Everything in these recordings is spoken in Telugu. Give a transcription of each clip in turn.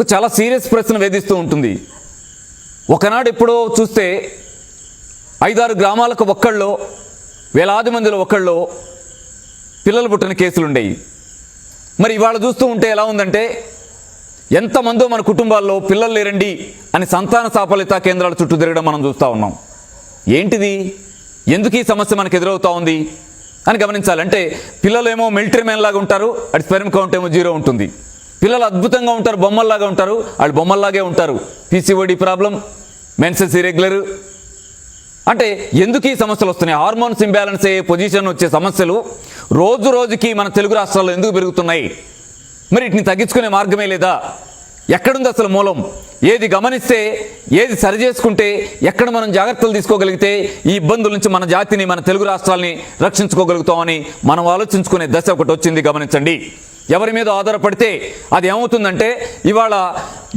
ఒక చాలా సీరియస్ ప్రశ్న వేధిస్తూ ఉంటుంది. ఒకనాడు ఎప్పుడో చూస్తే 5-6 గ్రామాలకు ఒక్కళ్ళో వేలాది మందిలో ఒక్కళ్ళో పిల్లలు పుట్టిన కేసులు ఉండేవి. మరి ఇవాళ చూస్తూ ఉంటే ఎలా ఉందంటే, ఎంతమందో మన కుటుంబాల్లో పిల్లలు లేరండి అని సంతాన సాఫల్యత కేంద్రాల చుట్టూ తిరగడం మనం చూస్తూ ఉన్నాం. ఏంటిది, ఎందుకు ఈ సమస్య మనకు ఎదురవుతూ ఉంది అని గమనించాలంటే, పిల్లలు ఏమో మిలిటరీ మ్యాన్ లాగా ఉంటారు, అటు స్పెర్మ్ కౌంట్ ఏమో 0 ఉంటుంది. పిల్లలు అద్భుతంగా ఉంటారు, బొమ్మల్లాగా ఉంటారు, వాళ్ళు బొమ్మల్లాగే ఉంటారు. PCOD problem, menses irregular. అంటే ఎందుకు ఈ సమస్యలు వస్తున్నాయి? హార్మోన్స్ ఇంబ్యాలెన్స్ అయ్యే పొజిషన్ వచ్చే సమస్యలు రోజు రోజుకి మన తెలుగు రాష్ట్రాల్లో ఎందుకు పెరుగుతున్నాయి? మరి వీటిని తగ్గించుకునే మార్గమే లేదా? ఎక్కడుంది అసలు మూలం? ఏది గమనిస్తే, ఏది సరి చేసుకుంటే, ఎక్కడ మనం జాగ్రత్తలు తీసుకోగలిగితే ఈ ఇబ్బందుల నుంచి మన జాతిని, మన తెలుగు రాష్ట్రాలని రక్షించుకోగలుగుతామని మనం ఆలోచించుకునే దశ ఒకటి వచ్చింది. గమనించండి. ఎవరి మీద ఆధారపడితే అది ఏమవుతుందంటే, ఇవాళ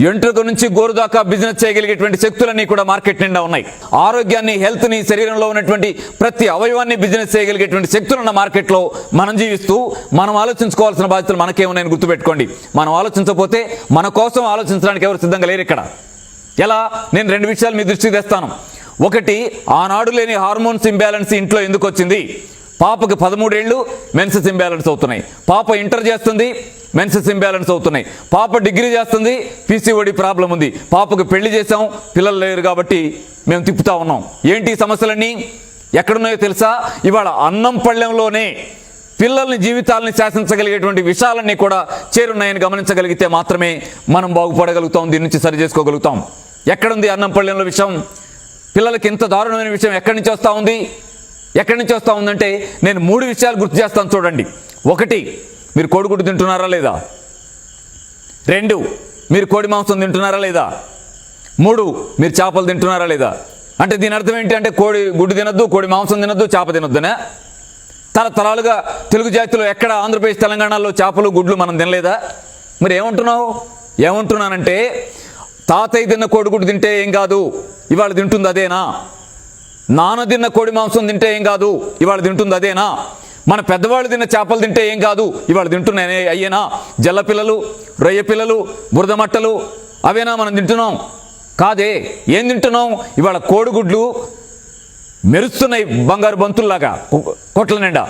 ఎంట్రుక నుంచి గోరు దాకా బిజినెస్ చేయగలిగేటువంటి శక్తులన్నీ కూడా మార్కెట్ నిండా ఉన్నాయి. ఆరోగ్యాన్ని, హెల్త్ని, శరీరంలో ఉన్నటువంటి ప్రతి అవయవాన్ని బిజినెస్ చేయగలిగేటువంటి శక్తులున్న మార్కెట్లో మనం జీవిస్తూ మనం ఆలోచించుకోవాల్సిన బాధ్యతలు మనకేమున్నాయని గుర్తుపెట్టుకోండి. మనం ఆలోచించకపోతే మన కోసం ఆలోచించడానికి ఎవరు సిద్ధంగా లేరు ఇక్కడ. ఎలా? నేను 2 విషయాలు మీ దృష్టికి తెస్తాను. ఒకటి, ఆనాడు లేని హార్మోన్స్ ఇంబ్యాలెన్స్ ఇంట్లో ఎందుకు వచ్చింది? పాపకి 13 ఏళ్ళు, మెన్సెస్ ఇంబ్యాలెన్స్ అవుతున్నాయి. పాప ఇంటర్ చేస్తుంది, మెన్సెస్ ఇంబ్యాలెన్స్ అవుతున్నాయి. పాప డిగ్రీ చేస్తుంది, పీసీఓడి ప్రాబ్లం ఉంది. పాపకు పెళ్లి చేసాం, పిల్లలు లేరు కాబట్టి మేము తిప్పుతా ఉన్నాం. ఏంటి ఈ సమస్యలన్నీ ఎక్కడున్నాయో తెలుసా? ఇవాళ అన్నం పళ్ళెంలోనే పిల్లల్ని, జీవితాలని శాసించగలిగేటువంటి విషయాలన్నీ కూడా చేరున్నాయని గమనించగలిగితే మాత్రమే మనం బాగుపడగలుగుతాం, దీని నుంచి సరి చేసుకోగలుగుతాం. ఎక్కడుంది అన్నం పళ్ళెంలో విషయం? పిల్లలకి ఇంత దారుణమైన విషయం ఎక్కడి నుంచి వస్తూ ఉంది? ఎక్కడి నుంచి వస్తూ ఉందంటే, నేను 3 విషయాలు గుర్తు చేస్తాను చూడండి. 1, మీరు కోడిగుడ్డు తింటున్నారా లేదా? 2, మీరు కోడి మాంసం తింటున్నారా లేదా? 3, మీరు చేపలు తింటున్నారా లేదా? అంటే దీని అర్థం ఏంటి అంటే, కోడి గుడ్డు తినొద్దు, కోడి మాంసం తినొద్దు, చేప తినొద్దునే. తరతరాలుగా తెలుగు జాతిలో ఎక్కడ, ఆంధ్రప్రదేశ్, తెలంగాణలో చేపలు, గుడ్లు మనం తినలేదా? మరి ఏమంటున్నావు? ఏమంటున్నానంటే, తాతయ్య తిన్న కోడిగుడ్డు తింటే ఏం కాదు, ఇవాళ తింటుంది అదేనా? నాన్న తిన్న కోడి మాంసం తింటే ఏం కాదు, ఇవాళ తింటుంది అదేనా? మన పెద్దవాళ్ళు తిన్న చేపలు తింటే ఏం కాదు, ఇవాళ తింటున్నాయి అయ్యేనా? జల్ల పిల్లలు, రొయ్య పిల్లలు, బురద మట్టలు అవేనా మనం తింటున్నాం? కాదే. ఏం తింటున్నాం? ఇవాళ కోడిగుడ్లు మెరుస్తున్నాయి బంగారు బంతుల్లాగా కొట్ల నిండా.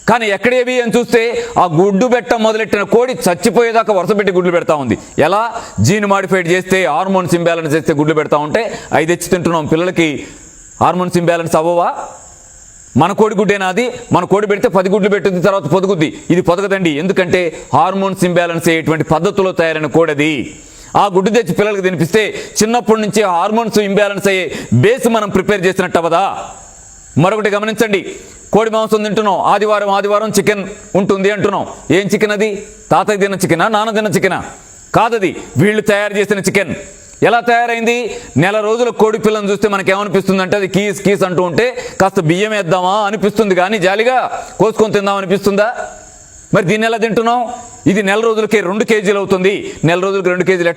కానీ ఎక్కడేవి అని చూస్తే, ఆ గుడ్డు పెట్ట మొదలెట్టిన కోడి చచ్చిపోయేదాకా వరుస పెట్టి గుడ్లు పెడతా ఉంది. ఎలా? జీన్ మాడిఫైడ్ చేస్తే, హార్మోన్స్ ఇంబ్యాలెన్స్ చేస్తే గుడ్లు పెడతా ఉంటే అవి తెచ్చి తింటున్నాం. పిల్లలకి హార్మోన్స్ ఇంబ్యాలెన్స్ అవ్వవా? మన కోడి గుడ్డేనా అది? మన కోడి పెడితే 10 గుడ్లు పెట్టుద్ది, తర్వాత పొదుగుద్ది. ఇది పొదగదండి. ఎందుకంటే హార్మోన్స్ ఇంబ్యాలెన్స్ అయ్యేటువంటి పద్ధతిలో తయారైన కోడది. ఆ గుడ్డు తెచ్చి పిల్లలకి తినిపిస్తే చిన్నప్పటి నుంచి హార్మోన్స్ ఇంబ్యాలెన్స్ అయ్యే బేస్ మనం ప్రిపేర్ చేసినట్టు అవ్వదా? మరొకటి గమనించండి. కోడి మాంసం తింటున్నాం, ఆదివారం చికెన్ ఉంటుంది అంటున్నాం. ఏం చికెన్ అది? తాతయ్య తిన్న చికెనా, నాన్న తిన్న చికెనా? కాదది వీళ్ళు తయారు చేసిన చికెన్. ఎలా తయారైంది? నెల రోజుల కోడి పిల్లని చూస్తే మనకేమనిపిస్తుంది అంటే, అది కీస్ అంటూ ఉంటే కాస్త బియ్యం వేద్దామా అనిపిస్తుంది, కానీ జాలిగా కోసుకొని తిందాం అనిపిస్తుందా? మరి దీన్ని ఎలా తింటున్నాం? ఇది నెల రోజులకే 2 కేజీలు అవుతుంది. నెల రోజులకి 2 కేజీలు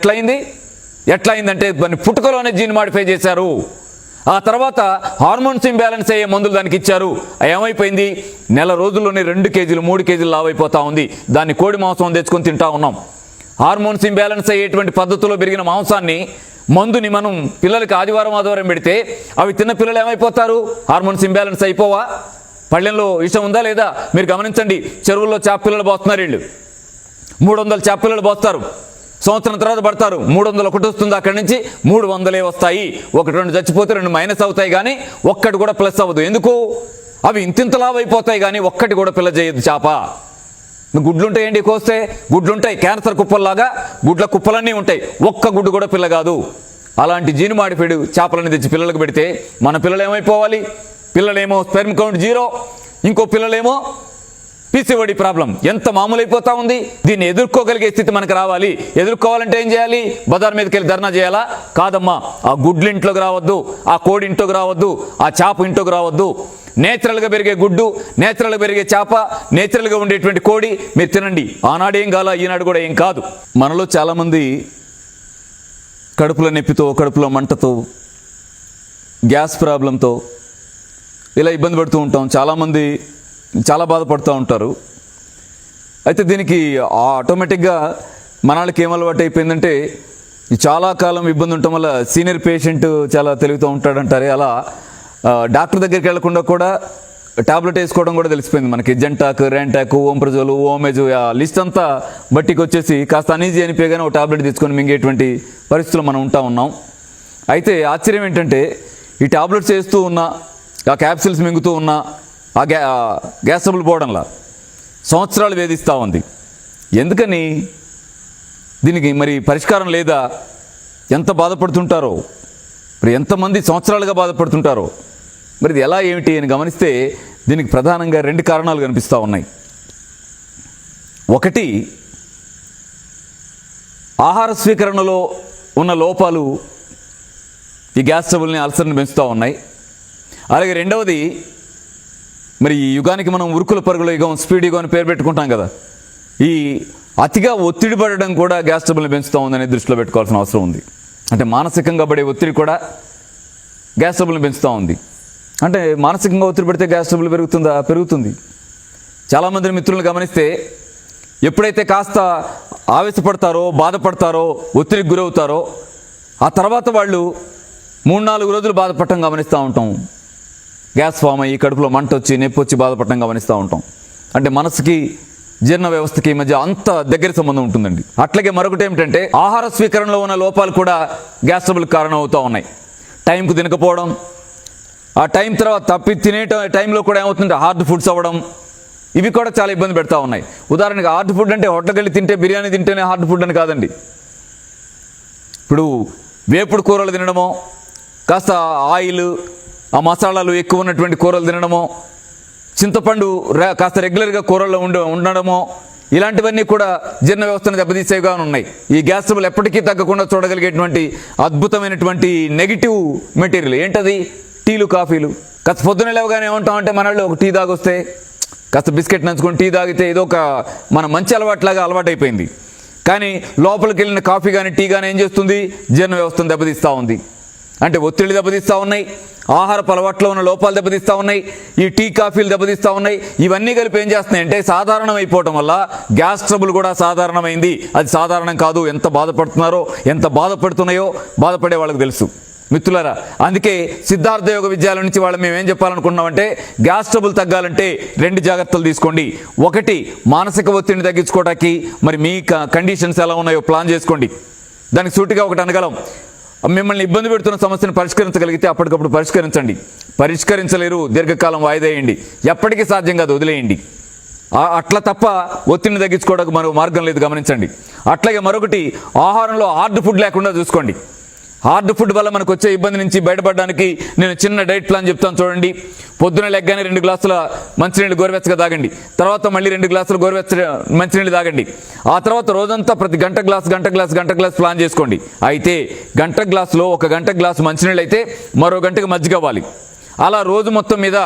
ఎట్లా అయిందంటే, దాన్ని పుట్టుకలోనే జీన్ మాడిఫై చేశారు. ఆ తర్వాత హార్మోన్స్ ఇంబ్యాలెన్స్ అయ్యే మందులు దానికి ఇచ్చారు. ఏమైపోయింది? నెల రోజుల్లోనే 2 కేజీలు 3 కేజీలు లావైపోతా ఉంది. దాన్ని కోడి మాంసం తెచ్చుకొని తింటా ఉన్నాం. హార్మోన్స్ ఇంబ్యాలెన్స్ అయ్యేటువంటి పద్ధతిలో పెరిగిన మాంసాన్ని, మందుని మనం పిల్లలకి ఆదివారం పెడితే అవి తిన్న పిల్లలు ఏమైపోతారు? Hormones imbalance అయిపోవా? పళ్ళెంలో విషం ఉందా లేదా? మీరు గమనించండి. చెరువుల్లో చేప పిల్లలు పోస్తున్నారు. వీళ్ళు 300 చేప పిల్లలు పోస్తారు, సంవత్సరం తర్వాత పడతారు. 301 వస్తుంది, అక్కడి నుంచి 300 వస్తాయి. 1-2 చచ్చిపోతే 2 మైనస్ అవుతాయి, కానీ ఒక్కటి కూడా ప్లస్ అవ్వదు. ఎందుకు? అవి ఇంతింతలాగా అయిపోతాయి, కానీ ఒక్కటి కూడా పిల్ల చేయదు చేప. గుడ్లుంటాయండి, కోస్తే గుడ్లుంటాయి, క్యాన్సర్ కుప్పల్లాగా గుడ్ల కుప్పలన్నీ ఉంటాయి, ఒక్క గుడ్డు కూడా పిల్ల కాదు. అలాంటి జీన్ మాడిఫైడ్ చేపలని తెచ్చి పిల్లలకు పెడితే మన పిల్లలు ఏమైపోవాలి? పిల్లలేమో స్పెర్మ్ కౌంట్ 0, ఇంకో పిల్లలేమో పీసీఓడి ప్రాబ్లం. ఎంత మామూలైపోతా ఉంది. దీన్ని ఎదుర్కోగలిగే స్థితి మనకు రావాలి. ఎదుర్కోవాలంటే ఏం చేయాలి? బజార్ మీదకి వెళ్ళి ధర్నా చేయాలా? కాదమ్మా. ఆ గుడ్లు ఇంట్లోకి రావద్దు, ఆ కోడి ఇంట్లోకి రావద్దు, ఆ చేప ఇంట్లోకి రావద్దు. నేచురల్గా పెరిగే గుడ్డు, నేచురల్గా పెరిగే చేప, నేచురల్గా ఉండేటువంటి కోడి మీరు తినండి. ఆనాడు ఏం కాల, ఈనాడు కూడా ఏం కాదు. మనలో చాలామంది కడుపులో నొప్పితో, కడుపులో మంటతో, గ్యాస్ ప్రాబ్లంతో ఇలా ఇబ్బంది పడుతూ ఉంటాం. చాలామంది చాలా బాధపడుతూ ఉంటారు. అయితే దీనికి ఆటోమేటిక్గా మన వాళ్ళకి ఏం అలవాటు అయిపోయిందంటే, చాలా కాలం ఇబ్బంది ఉండటం వల్ల సీనియర్ పేషెంట్ చాలా తెలివితో ఉంటాడంటారే, అలా డాక్టర్ దగ్గరికి వెళ్లకుండా కూడా టాబ్లెట్ వేసుకోవడం కూడా తెలిసిపోయింది మనకి. జెంటాక్, ర్యాంటాక్, ఓంప్రజోల్, ఓమెజు, ఆ లిస్ట్ అంతా బట్టికి వచ్చేసి కాస్త అనీజీ అనిపోయాగానే ఒక టాబ్లెట్ తీసుకొని మింగేటువంటి పరిస్థితులు మనం ఉన్నాం. అయితే ఆశ్చర్యం ఏంటంటే ఈ టాబ్లెట్స్ వేస్తూ ఉన్నా, ఆ క్యాప్సిల్స్ మింగుతూ ఉన్నా ఆ గ్యాస్ ట్రబుల్ పోవడంలా సంవత్సరాలు వేధిస్తూ ఉంది. ఎందుకని? దీనికి మరి పరిష్కారం లేదా? ఎంత బాధపడుతుంటారో, మరి ఎంతమంది సంవత్సరాలుగా బాధపడుతుంటారో, మరి ఇది ఎలా ఏమిటి అని గమనిస్తే దీనికి ప్రధానంగా 2 కారణాలు కనిపిస్తూ ఉన్నాయి. ఒకటి, ఆహార స్వీకరణలో ఉన్న లోపాలు ఈ గ్యాస్ ట్రబుల్ని, అల్సర్ని పెంచుతూ ఉన్నాయి. అలాగే రెండవది, మరి ఈ యుగానికి మనం ఉరుకుల పరుగుల యుగం, స్పీడ్ యుగం అని పేరు పెట్టుకుంటాం కదా, ఈ అతిగా ఒత్తిడి పడడం కూడా గ్యాస్ ట్రబుల్ని పెంచుతూ ఉందని దృష్టిలో పెట్టుకోవాల్సిన అవసరం ఉంది. అంటే మానసికంగా పడే ఒత్తిడి కూడా గ్యాస్ ట్రబుల్ని పెంచుతూ ఉంది. అంటే మానసికంగా ఒత్తిడి పడితే గ్యాస్ ట్రబుల్ పెరుగుతుందా? పెరుగుతుంది. చాలామంది మిత్రులను గమనిస్తే ఎప్పుడైతే కాస్త ఆవేశపడతారో, బాధపడతారో, ఒత్తిడికి గురవుతారో, ఆ తర్వాత వాళ్ళు 3-4 రోజులు బాధపడటం గమనిస్తూ ఉంటాం. గ్యాస్ ఫామ్ అయ్యి కడుపులో మంట వచ్చి, నొప్పి వచ్చి బాధపడటం గమనిస్తూ ఉంటాం. అంటే మనసుకి, జీర్ణ వ్యవస్థకి మధ్య అంత దగ్గర సంబంధం ఉంటుందండి. అట్లాగే మరొకటి ఏమిటంటే, ఆహార స్వీకరణలో ఉన్న లోపాలు కూడా గ్యాస్ ట్రబుల్కి కారణం అవుతూ ఉన్నాయి. టైంకు తినకపోవడం, ఆ టైం తర్వాత తప్పి తినే టైంలో కూడా ఏమవుతుందంటే హార్డ్ ఫుడ్స్ అవ్వడం, ఇవి కూడా చాలా ఇబ్బంది పెడతా ఉన్నాయి. ఉదాహరణకి హార్డ్ ఫుడ్ అంటే హోటల్కి వెళ్ళి తింటే, బిర్యానీ తింటేనే హార్డ్ ఫుడ్ అని కాదండి. ఇప్పుడు వేపుడు కూరలు తినడమో, కాస్త ఆయిల్, ఆ మసాలాలు ఎక్కువ ఉన్నటువంటి కూరలు తినడమో, చింతపండు కాస్త రెగ్యులర్గా కూరల్లో ఉండడమో, ఇలాంటివన్నీ కూడా జీర్ణ వ్యవస్థను దెబ్బతీసేవిగా ఉన్నాయి. ఈ గ్యాస్ ట్రబుల్ ఎప్పటికీ తగ్గకుండా చూడగలిగేటువంటి అద్భుతమైనటువంటి నెగిటివ్ మెటీరియల్ ఏంటది? టీలు, కాఫీలు. కాస్త పొద్దున లేవగానే ఏమంటామంటే మనల్లో ఒక టీ తాగొస్తే, కాస్త బిస్కెట్ నంచుకొని టీ తాగితే ఏదో ఒక మన మంచి అలవాట్లాగా అలవాటైపోయింది. కానీ లోపలికి వెళ్ళిన కాఫీ కానీ టీ కానీ ఏం చేస్తుంది? జీర్ణ వ్యవస్థను దెబ్బతీస్తూ ఉంది. అంటే ఒత్తిడి దెబ్బతీస్తూ ఉన్నాయి, ఆహారపు అలవాట్లో ఉన్న లోపాలు దెబ్బతీస్తూ ఉన్నాయి, ఈ టీ కాఫీలు దెబ్బతీస్తూ ఉన్నాయి. ఇవన్నీ కలిపి ఏం చేస్తున్నాయి అంటే సాధారణం అయిపోవటం వల్ల గ్యాస్ ట్రబుల్ కూడా సాధారణమైంది. అది సాధారణం కాదు. ఎంత బాధపడుతున్నారో, ఎంత బాధపడుతున్నాయో బాధపడే వాళ్ళకి తెలుసు మిత్రులారా. అందుకే సిద్ధార్థ యోగ విద్యాలయం నుంచి వాళ్ళు మేము ఏం చెప్పాలనుకున్నామంటే, గ్యాస్ ట్రబుల్ తగ్గాలంటే 2 జాగ్రత్తలు తీసుకోండి. ఒకటి, మానసిక ఒత్తిడిని తగ్గించుకోవడానికి మరి మీ కండిషన్స్ ఎలా ఉన్నాయో ప్లాన్ చేసుకోండి. దానికి సూటిగా ఒకటి అనగలం, మిమ్మల్ని ఇబ్బంది పెడుతున్న సమస్యను పరిష్కరించగలిగితే అప్పటికప్పుడు పరిష్కరించండి. పరిష్కరించలేరు, దీర్ఘకాలం వాయిదా వేయండి. ఎప్పటికీ సాధ్యం కాదు, వదిలేయండి. అట్లా తప్ప ఒత్తిడిని తగ్గించుకోవడానికి మరో మార్గం లేదు, గమనించండి. అట్లాగే మరొకటి, ఆహారంలో హార్డ్ ఫుడ్ లేకుండా చూసుకోండి. హార్డ్ ఫుడ్ వల్ల మనకు వచ్చే ఇబ్బంది నుంచి బయటపడడానికి నేను చిన్న డైట్ ప్లాన్ చెప్తాను చూడండి. పొద్దున లెగ్గానే 2 గ్లాసుల మంచినీళ్ళు గోరువెచ్చగా తాగండి. తర్వాత మళ్ళీ 2 గ్లాసులు గోరువెచ్చ మంచినీళ్ళు తాగండి. ఆ తర్వాత రోజంతా ప్రతి గంట గ్లాస్ ప్లాన్ చేసుకోండి. అయితే గంట గ్లాసులో 1 గంట గ్లాసు మంచినీళ్ళు అయితే మరో గంటకు మజ్జిగ అవ్వాలి. అలా రోజు మొత్తం మీద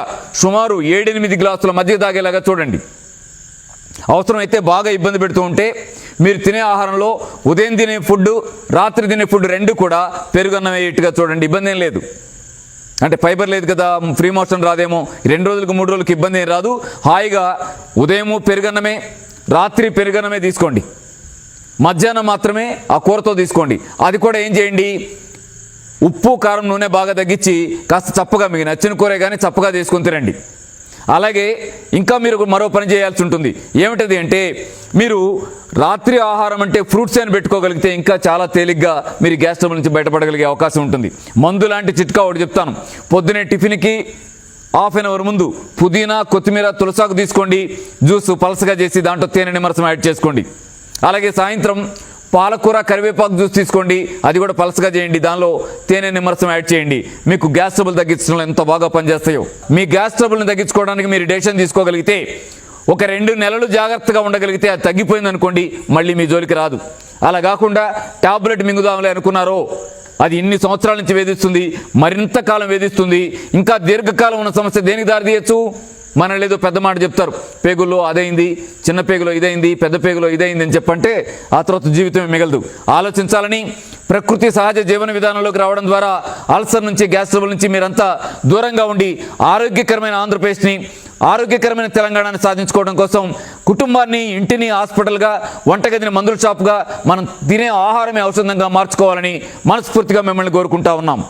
సుమారు 7-8 గ్లాసుల మజ్జిగ తాగేలాగా చూడండి. అవసరమైతే బాగా ఇబ్బంది పెడుతూ ఉంటే మీరు తినే ఆహారంలో ఉదయం తినే ఫుడ్, రాత్రి తినే ఫుడ్ 2 కూడా పెరుగన్నం అయ్యేట్టుగా చూడండి. ఇబ్బంది ఏం లేదు. అంటే ఫైబర్ లేదు కదా, ఫ్రీ మోషన్ రాదేమో, 2 రోజులకు 3 రోజులకు ఇబ్బంది ఏం రాదు. హాయిగా ఉదయము పెరుగన్నమే, రాత్రి పెరుగన్నమే తీసుకోండి. మధ్యాహ్నం మాత్రమే ఆ కూరతో తీసుకోండి. అది కూడా ఏం చేయండి, ఉప్పు, కారం, నూనె బాగా తగ్గించి కాస్త చప్పగా, మీకు నచ్చిన కూరే కానీ చప్పగా తీసుకొని తినండి. అలాగే ఇంకా మీరు మరో పని చేయాల్సి ఉంటుంది. ఏమిటది అంటే, మీరు రాత్రి ఆహారం అంటే ఫ్రూట్స్ అని పెట్టుకోగలిగితే ఇంకా చాలా తేలిగ్గా మీరు గ్యాస్ ట్రబుల్ నుంచి బయటపడగలిగే అవకాశం ఉంటుంది. మందు లాంటి చిట్కా ఒకటి చెప్తాను. పొద్దునే టిఫిన్కి ½ అన్ అవర్ ముందు పుదీనా, కొత్తిమీర, తులసాకు తీసుకోండి. జ్యూస్ పలసగా చేసి దాంట్లో తేనె నిమ్మరసం యాడ్ చేసుకోండి. అలాగే సాయంత్రం పాలకూర, కరివేపాకు జ్యూస్ తీసుకోండి. అది కూడా పలసగా చేయండి. దానిలో తేనె నిమ్మరసం యాడ్ చేయండి. మీకు గ్యాస్ ట్రబుల్ తగ్గించడంలో ఎంత బాగా పనిచేస్తాయో. మీ గ్యాస్ ట్రబుల్ని తగ్గించుకోవడానికి మీరు డెసిషన్ తీసుకోగలిగితే, ఒక 2 నెలలు జాగ్రత్తగా ఉండగలిగితే అది తగ్గిపోయింది అనుకోండి, మళ్ళీ మీ జోలికి రాదు. అలా కాకుండా టాబ్లెట్ మింగుదాంలే అనుకున్నారో, అది ఇన్ని సంవత్సరాల నుంచి వేధిస్తుంది, మరింత కాలం వేధిస్తుంది. ఇంకా దీర్ఘకాలం ఉన్న సమస్య దేనికి దారి తీయచ్చు? మనల్ని ఏదో పెద్ద మాట చెప్తారు, పేగుల్లో అదైంది, చిన్న పేగులో ఇదైంది, పెద్ద పేగులో ఇదైంది అని చెప్పంటే ఆ తర్వాత జీవితమే మిగలదు. ఆలోచించాలని, ప్రకృతి సహజ జీవన విధానంలోకి రావడం ద్వారా అల్సర్ నుంచి, గ్యాస్ ట్రబుల్ నుంచి మీరంతా దూరంగా ఉండి ఆరోగ్యకరమైన ఆంధ్రప్రదేశ్ని, ఆరోగ్యకరమైన తెలంగాణని సాధించుకోవడం కోసం కుటుంబాన్ని, ఇంటిని హాస్పిటల్గా, వంటగదిని మందుల షాపుగా, మనం తినే ఆహారమే ఔషధంగా మార్చుకోవాలని మనస్ఫూర్తిగా మిమ్మల్ని కోరుకుంటా ఉన్నాం.